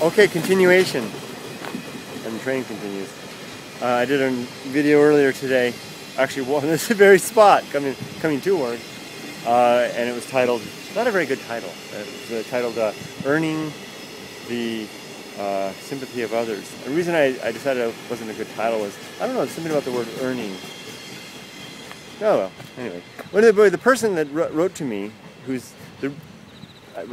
Okay, continuation. And the train continues. I did a video earlier today, actually on this very spot, coming to work, and it was titled, not a very good title, it was titled Earning the Sympathy of Others. The reason I decided it wasn't a good title was, I don't know, something about the word earning. Oh well, anyway. The person that wrote to me, who's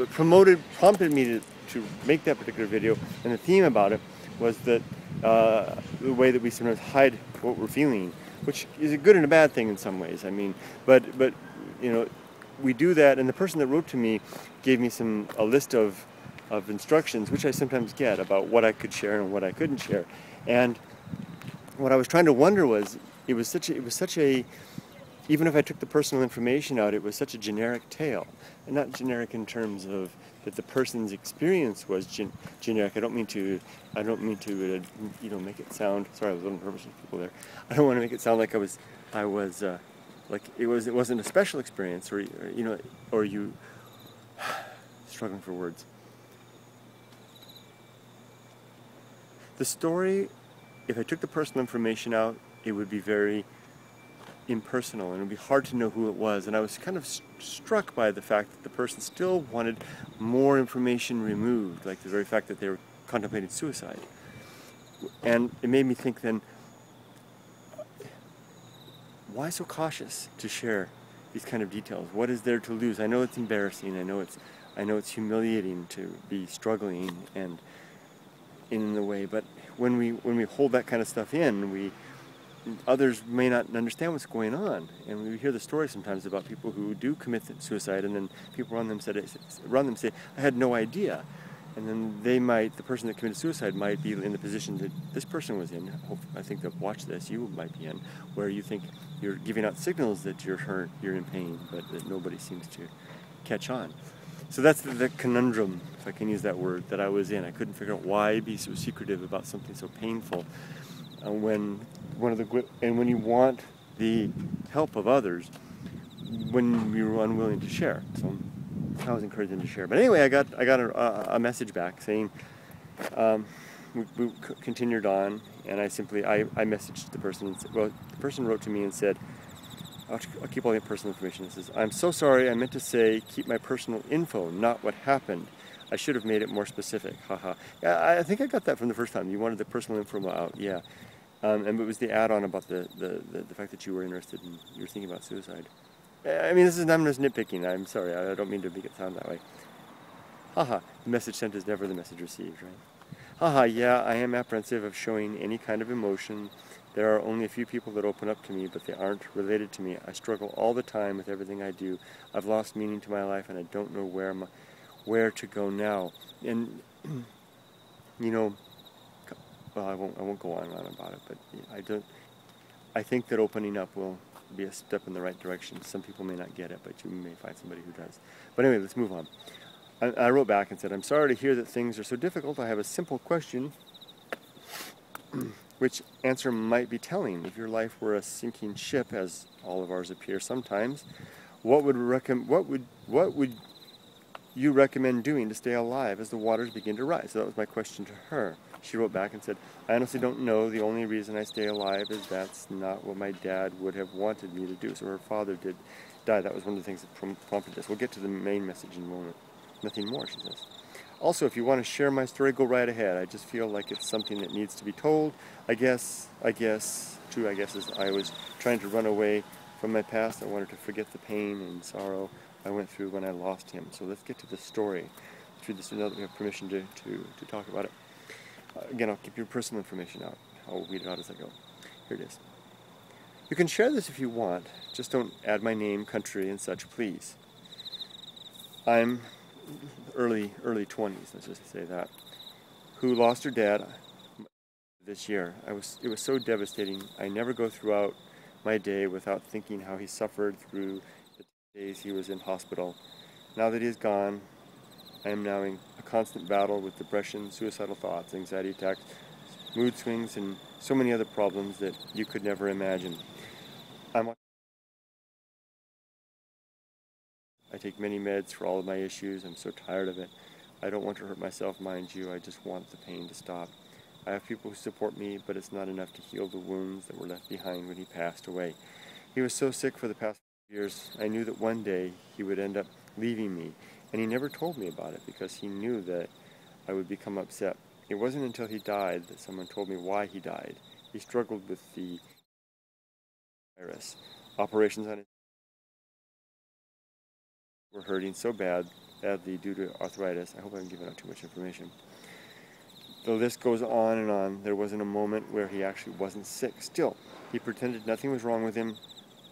prompted me to make that particular video, and the theme about it was that the way that we sometimes hide what we're feeling, which is a good and a bad thing in some ways. I mean, but you know, we do that, and the person that wrote to me gave me a list of instructions, which I sometimes get, about what I could share and what I couldn't share. And what I was trying to wonder was, it was such a even if I took the personal information out, it was such a generic tale, and not generic in terms of that the person's experience was generic. I don't mean to make it sound. Sorry, I was on purpose with people there. I don't want to make it sound like I was like it wasn't a special experience, or you struggling for words. The story, if I took the personal information out, it would be very impersonal, and it would be hard to know who it was. And I was kind of struck by the fact that the person still wanted more information removed, like the very fact that they were contemplating suicide. And it made me think then, why so cautious to share these kind of details? What is there to lose? I know it's embarrassing. I know it's humiliating to be struggling and in the way, but when we hold that kind of stuff in, others may not understand what's going on. And we hear the story sometimes about people who do commit suicide, and then people around them say, I had no idea. And then the person that committed suicide might be in the position that this person was in. I think that watch this, you might be in, where you think you're giving out signals that you're hurt, you're in pain, but that nobody seems to catch on. So that's the conundrum, if I can use that word, that I was in. I couldn't figure out why be so secretive about something so painful. When you want the help of others, when you're unwilling to share. So I was encouraging to share. But anyway, I got a message back saying we continued on, and I messaged the person. Well, the person wrote to me and said, I'll keep all the personal information. It says, I'm so sorry, I meant to say keep my personal info, not what happened. I should have made it more specific. Haha. I think I got that from the first time. You wanted the personal info out, yeah. And it was the add-on about the fact that you were interested and you were thinking about suicide. I mean, I'm just nitpicking. I'm sorry. I don't mean to make it sound that way. Haha. The message sent is never the message received, right? Haha. Yeah, I am apprehensive of showing any kind of emotion. There are only a few people that open up to me, but they aren't related to me. I struggle all the time with everything I do. I've lost meaning to my life, and I don't know where to go now. And well, I won't go on and on about it, but I think that opening up will be a step in the right direction. Some people may not get it, but you may find somebody who does. But anyway, let's move on. I wrote back and said, I'm sorry to hear that things are so difficult. I have a simple question, which answer might be telling. If your life were a sinking ship, as all of ours appear sometimes, what would you recommend doing to stay alive as the waters begin to rise? So that was my question to her. She wrote back and said, I honestly don't know. The only reason I stay alive is that's not what my dad would have wanted me to do. So her father did die. That was one of the things that prompted this. We'll get to the main message in a moment. Nothing more, she says. Also, if you want to share my story, go right ahead. I just feel like it's something that needs to be told. I guess is I was trying to run away from my past. I wanted to forget the pain and sorrow I went through when I lost him. So let's get to the story. Let's read this now that we have permission to talk about it. Again, I'll keep your personal information out. I'll read it out as I go. Here it is. You can share this if you want. Just don't add my name, country, and such, please. I'm early 20s, let's just say that, who lost her dad this year. It was so devastating. I never go throughout my day without thinking how he suffered through the days he was in hospital. Now that he is gone, I am now in a constant battle with depression, suicidal thoughts, anxiety attacks, mood swings, and so many other problems that you could never imagine. I take many meds for all of my issues. I'm so tired of it. I don't want to hurt myself, mind you. I just want the pain to stop. I have people who support me, but it's not enough to heal the wounds that were left behind when he passed away. He was so sick for the past years. I knew that one day he would end up leaving me, and he never told me about it because he knew that I would become upset. It wasn't until he died that someone told me why he died. He struggled with the virus. Operations on his were hurting so badly due to arthritis. I hope I'm giving out too much information. The list goes on and on. There wasn't a moment where he actually wasn't sick. Still, he pretended nothing was wrong with him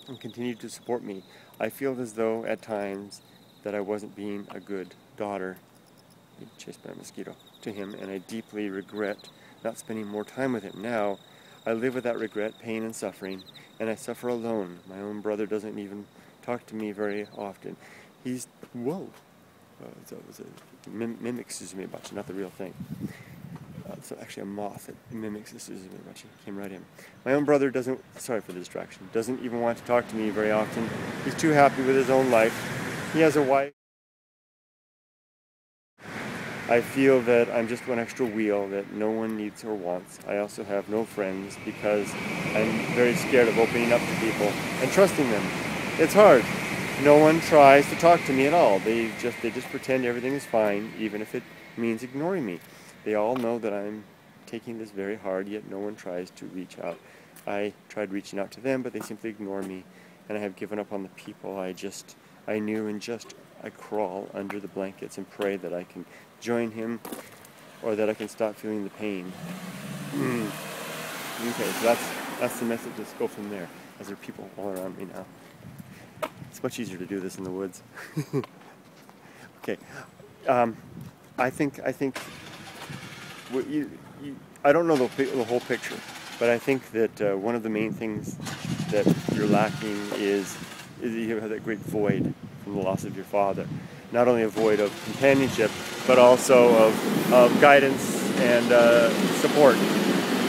and continued to support me. I feel as though, at times, that I wasn't being a good daughter, chased by a mosquito, to him, and I deeply regret not spending more time with him. Now, I live with that regret, pain, and suffering, and I suffer alone. My own brother doesn't even talk to me very often. He's, whoa, that was a mimics Suzumebachi, not the real thing. So actually a moth that mimics the Suzumebachi came right in. My own brother doesn't, sorry for the distraction, doesn't even want to talk to me very often. He's too happy with his own life. He has a wife. I feel that I'm just one extra wheel that no one needs or wants. I also have no friends because I'm very scared of opening up to people and trusting them. It's hard. No one tries to talk to me at all. They just pretend everything is fine, even if it means ignoring me. They all know that I'm taking this very hard, yet no one tries to reach out. I tried reaching out to them, but they simply ignore me, and I have given up on the people I knew, and I crawl under the blankets and pray that I can join him or that I can stop feeling the pain. Okay, so that's the message. Let's go from there, as there are people all around me now. It's much easier to do this in the woods. Okay, I think I don't know the whole picture, but I think that one of the main things that you're lacking is you have that great void from the loss of your father. Not only a void of companionship, but also of guidance and support.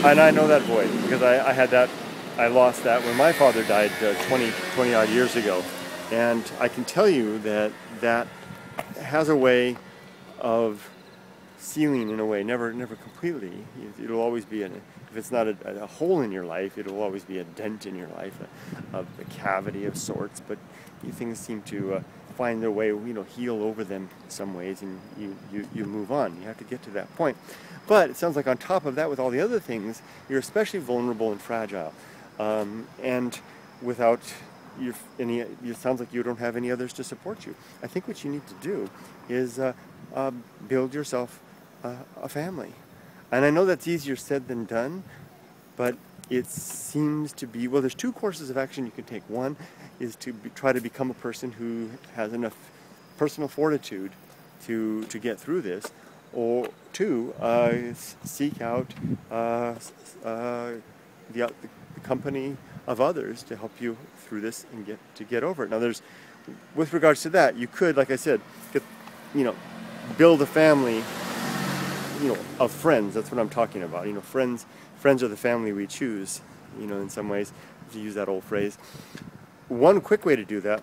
And I know that void because I had that. I lost that when my father died 20 odd years ago, and I can tell you that has a way of sealing, in a way, never completely. It'll always be if it's not a hole in your life, it'll always be a dent in your life, a cavity of sorts. But things seem to find their way, heal over them in some ways, and you move on. You have to get to that point. But it sounds like on top of that, with all the other things, you're especially vulnerable and fragile, and without it sounds like you don't have any others to support you. I think what you need to do is build yourself a family. And I know that's easier said than done, but it seems to be, well, there's two courses of action you can take. One is to try to become a person who has enough personal fortitude to get through this, or two, seek out the company of others to help you through this and get over it. Now, with regards to that, you could, like I said, build a family, of friends. That's what I'm talking about. Friends are the family we choose, in some ways, if you use that old phrase. One quick way to do that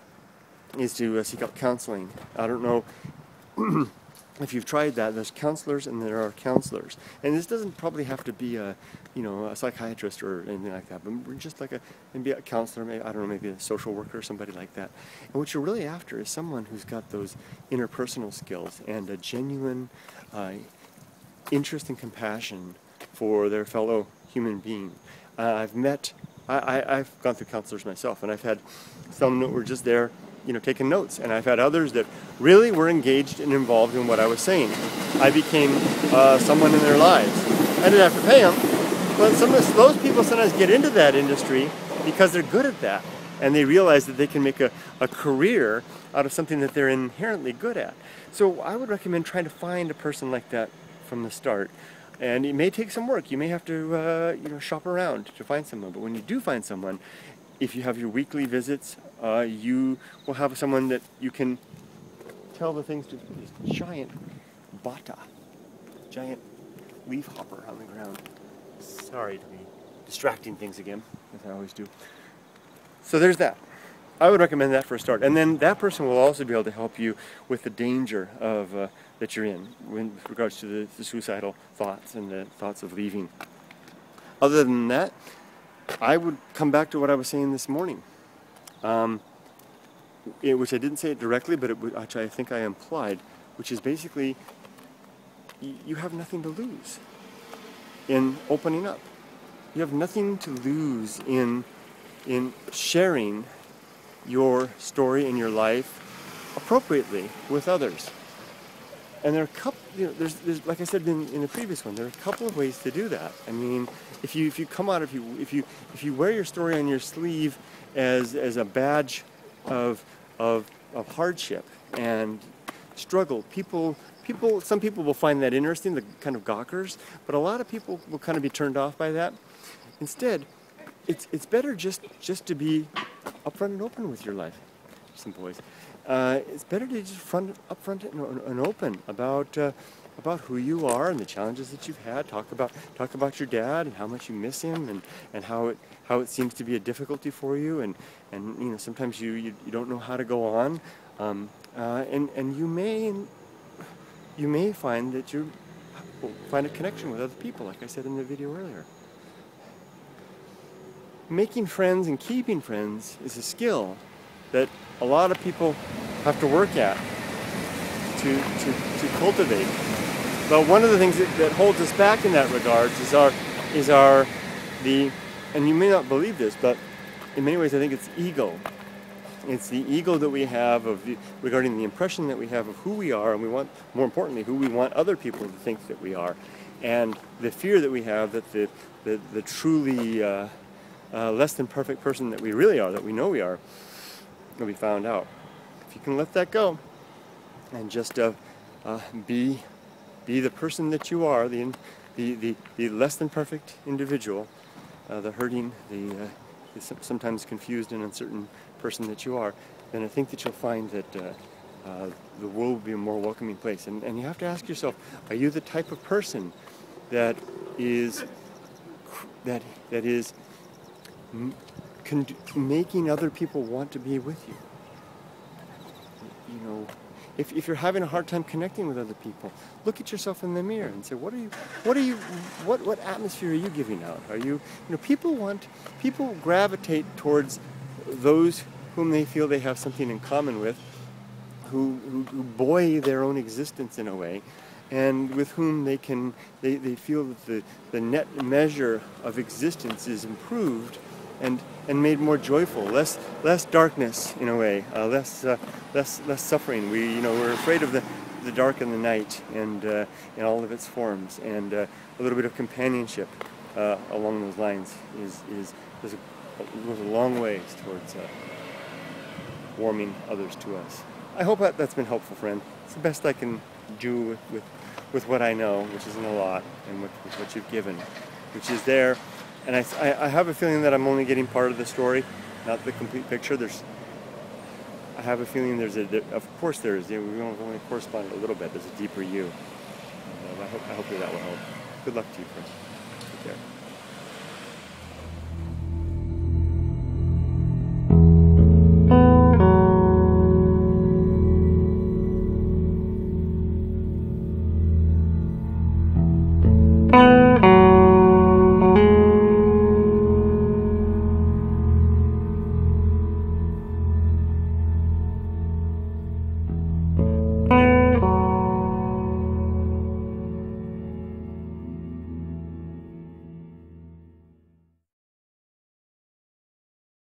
is to seek out counseling. I don't know if you've tried that. There's counselors and there are counselors. And this doesn't probably have to be a psychiatrist or anything like that, but just like maybe a counselor, maybe a social worker or somebody like that. And what you're really after is someone who's got those interpersonal skills and a genuine interest and compassion for their fellow human being. I've gone through counselors myself, and I've had some that were just there, taking notes, and I've had others that really were engaged and involved in what I was saying. I became someone in their lives. I didn't have to pay them, but those people sometimes get into that industry because they're good at that, and they realize that they can make a career out of something that they're inherently good at. So I would recommend trying to find a person like that from the start. And it may take some work. You may have to shop around to find someone. But when you do find someone, if you have your weekly visits, you will have someone that you can tell the things to. This giant bata, giant leaf hopper on the ground. Sorry to be distracting things again, as I always do. So there's that. I would recommend that for a start. And then that person will also be able to help you with the danger of that you're in with regards to the suicidal thoughts and the thoughts of leaving. Other than that, I would come back to what I was saying this morning, which I didn't say it directly, but which I think I implied, which is basically you have nothing to lose in opening up. You have nothing to lose in sharing your story and your life appropriately with others. And there are a couple, there's like I said in the previous one, there are a couple of ways to do that. I mean, if you come out, if you wear your story on your sleeve as a badge of hardship and struggle, some people will find that interesting, the kind of gawkers, but a lot of people will kind of be turned off by that. Instead, it's better just to be upfront and open with your life. Some boys. It's better to just upfront and open about who you are and the challenges that you've had. Talk about your dad and how much you miss him and how it seems to be a difficulty for you and sometimes you don't know how to go on and you may find that you find a connection with other people, like I said in the video earlier. Making friends and keeping friends is a skill that a lot of people have to work at to cultivate. But one of the things that holds us back in that regard and you may not believe this, but in many ways I think it's ego. It's the ego that we have regarding the impression that we have of who we are, and we want, more importantly, who we want other people to think that we are, and the fear that we have that the truly less than perfect person that we really are, that we know we are, will be found out. If you can let that go and just be the person that you are, the less than perfect individual, the hurting, the sometimes confused and uncertain person that you are, then I think that you'll find that the world will be a more welcoming place. And you have to ask yourself, are you the type of person that is making other people want to be with you? If you're having a hard time connecting with other people, look at yourself in the mirror and say, what atmosphere are you giving out? Are you, people gravitate towards those whom they feel they have something in common with, who buoy their own existence in a way, and with whom they feel that the net measure of existence is improved and made more joyful, less darkness in a way, less suffering. We're afraid of the dark and the night and in all of its forms, and a little bit of companionship along those lines goes a long ways towards warming others to us. I hope that's been helpful, friend. It's the best I can do with what I know, which isn't a lot, and with what you've given, which is there. And I have a feeling that I'm only getting part of the story, not the complete picture. I have a feeling of course there is. We only correspond a little bit. There's a deeper you. I hope that will help. Good luck to you, friend. Take care.